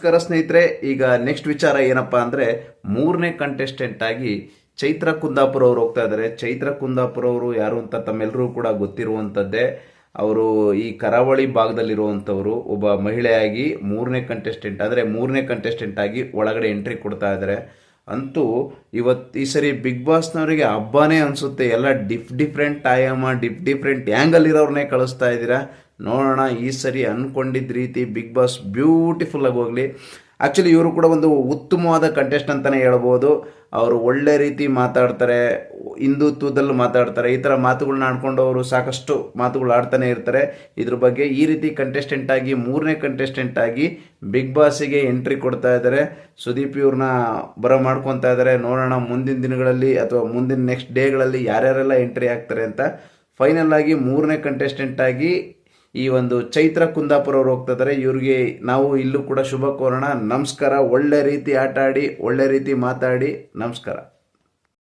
ನಮಸ್ಕಾರ ಸ್ನೇಹಿತರೆ. ಈಗ ನೆಕ್ಸ್ಟ್ ವಿಚಾರ ಏನಪ್ಪಾ ಅಂದರೆ, ಮೂರನೇ ಕಂಟೆಸ್ಟೆಂಟ್ ಆಗಿ ಚೈತ್ರ ಕುಂದಾಪುರ ಅವರು ಹೋಗ್ತಾ ಇದ್ದಾರೆ. ಚೈತ್ರ ಕುಂದಾಪುರ ಅವರು ಯಾರು ಅಂತ ತಮ್ಮೆಲ್ಲರೂ ಕೂಡ ಗೊತ್ತಿರುವಂಥದ್ದೇ. ಅವರು ಈ ಕರಾವಳಿ ಭಾಗದಲ್ಲಿರುವಂಥವರು. ಒಬ್ಬ ಮಹಿಳೆಯಾಗಿ ಮೂರನೇ ಕಂಟೆಸ್ಟೆಂಟ್ ಆಗಿ ಒಳಗಡೆ ಎಂಟ್ರಿ ಕೊಡ್ತಾ ಇದ್ದಾರೆ. ಅಂತೂ ಈ ಸರಿ ಬಿಗ್ ಬಾಸ್ನವರಿಗೆ ಹಬ್ಬನೇ ಅನಿಸುತ್ತೆ. ಎಲ್ಲ ಡಿಫ್ರೆಂಟ್ ಆಯಾಮ, ಡಿಫ್ರೆಂಟ್ ಆ್ಯಂಗಲ್ ಇರೋರನ್ನೇ ಕಳಿಸ್ತಾ ಇದ್ದೀರಾ. ನೋಡೋಣ ಈ ಸರಿ ಅಂದ್ಕೊಂಡಿದ್ದ ರೀತಿ ಬಿಗ್ ಬಾಸ್ ಬ್ಯೂಟಿಫುಲ್ ಆಗಿ ಹೋಗಲಿ. ಆ್ಯಕ್ಚುಲಿ ಇವರು ಕೂಡ ಒಂದು ಉತ್ತಮವಾದ ಕಂಟೆಸ್ಟ್ ಅಂತಲೇ ಹೇಳ್ಬೋದು. ಅವರು ಒಳ್ಳೆ ರೀತಿ ಮಾತಾಡ್ತಾರೆ, ಹಿಂದುತ್ವದಲ್ಲಿ ಮಾತಾಡ್ತಾರೆ. ಈ ಥರ ಮಾತುಗಳನ್ನ ಆಡ್ಕೊಂಡು ಅವರು ಸಾಕಷ್ಟು ಮಾತುಗಳು ಆಡ್ತಾನೆ ಇರ್ತಾರೆ. ಇದ್ರ ಬಗ್ಗೆ ಈ ರೀತಿ ಮೂರನೇ ಕಂಟೆಸ್ಟೆಂಟ್ ಆಗಿ ಬಿಗ್ ಬಾಸಿಗೆ ಎಂಟ್ರಿ ಕೊಡ್ತಾ ಇದ್ದಾರೆ. ಸುದೀಪ್ ಇವ್ರನ್ನ ಮಾಡ್ಕೊತಾ ಇದ್ದಾರೆ. ನೋಡೋಣ ಮುಂದಿನ ದಿನಗಳಲ್ಲಿ ಅಥವಾ ಮುಂದಿನ ನೆಕ್ಸ್ಟ್ ಡೇಗಳಲ್ಲಿ ಯಾರ್ಯಾರೆಲ್ಲ ಎಂಟ್ರಿ ಆಗ್ತಾರೆ ಅಂತ. ಫೈನಲ್ ಆಗಿ ಮೂರನೇ ಕಂಟೆಸ್ಟೆಂಟ್ ಆಗಿ ಈ ಒಂದು ಚೈತ್ರ ಕುಂದಾಪುರ ಅವರು ಹೋಗ್ತಾ ಇದ್ದಾರೆ. ಇವ್ರಿಗೆ ನಾವು ಇಲ್ಲೂ ಕೂಡ ಶುಭ ಕೋರೋಣ. ನಮಸ್ಕಾರ. ಒಳ್ಳೆ ರೀತಿ ಆಟ ಆಡಿ, ಒಳ್ಳೆ ರೀತಿ ಮಾತಾಡಿ. ನಮಸ್ಕಾರ.